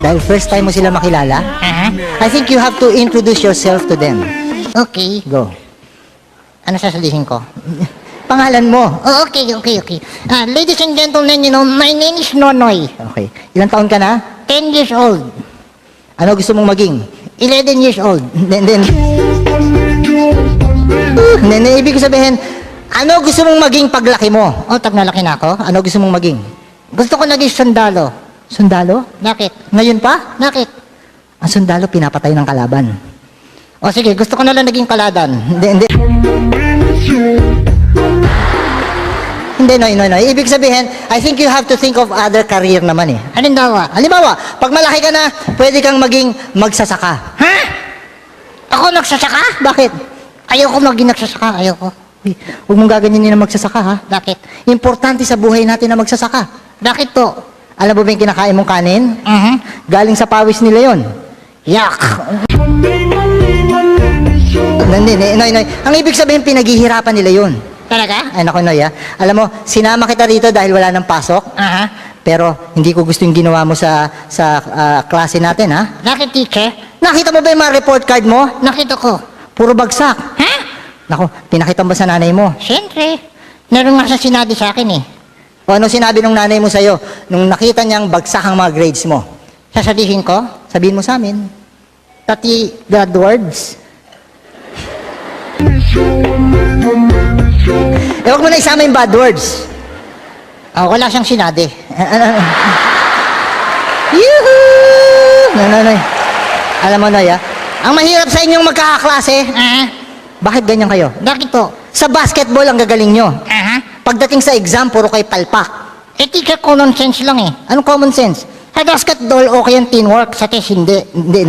Dahil first time mo sila makilala, I think you have to introduce yourself to them. Okay. Go. Ano sasabihin ko? Pangalan mo. Oh, okay. Ladies and gentlemen, my name is Nonoy. Okay. Ilang taon ka na? 10 years old. Ano gusto mong maging? 11 years old. Then, ibig ko sabihin, ano gusto mong maging paglaki mo? Oh, tag nalaki na ako? Ano gusto mong maging? Gusto ko naging sundalo. Sundalo? Bakit? Ngayon pa? Bakit? Ang sundalo pinapatay ng kalaban. O sige, gusto ko na lang naging kaladan. Hindi. Hindi, no. Ibig sabihin, I think you have to think of other career naman eh. Halimbawa. Halimbawa, pag malaki ka na, pwede kang maging magsasaka. Ha? Ako nagsasaka? Bakit? Ayoko maging nagsasaka, ayoko. Uy, huwag mong gaganyanin na magsasaka ha. Bakit? Importante sa buhay natin na magsasaka. Bakit to? Alam mo ba yung kinakain mong kanin? Galing sa pawis nila yon. Yak! Hindi. Ang ibig sabihin, pinaghihirapan nila yun. Talaga? Ay, naku, Noy, alam mo, sinama kita rito dahil wala nang pasok. Pero hindi ko gusto yung ginawa mo sa klase natin, ha? Bakit, teacher? Nakita mo ba yung mga report card mo? Nakita ko. Puro bagsak. Ha? Naku, pinakita mo ba sa nanay mo? Siyempre. Meron nga siya sinabi sa akin eh. O ano sinabi ng nanay mo sa'yo nung nakita niyang bagsak ang mga grades mo? Sasabihin ko? Sabihin mo sa amin. Pati bad words. Huwag mo na isama yung bad words. Wala siyang sinabi. Yuhuu! Nanay. Alam mo, Noy, ang mahirap sa inyong magkakaklase, bakit ganyan kayo? Bakit to? Sa basketball ang gagaling nyo. Pagdating sa exam, puro kayo palpak. Eh, teacher, common sense lang eh. Anong common sense? Sa basketball, okay ang teamwork. Sa test, hindi. Hindi.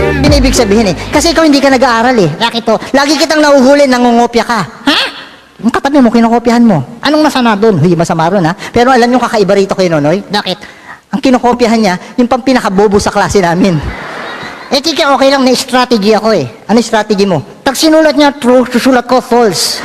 Yun ang ibig sabihin eh. Kasi ikaw hindi ka nag-aaral eh. Bakit to? Lagi kitang nahuhuli, nangungopya ka. Ha? Yung katabi mo, kinokopyahan mo. Anong masama doon? Hindi masama ron ha. Pero alam nyo kakaiba rito kay Nonoy? Bakit? Ang kinokopyahan niya, yung pang pinakabobo sa klase namin. Eh, teacher, okay lang na strategy ako eh. Ano yung strategy mo? Pag sinulat niya true, susulat ko false.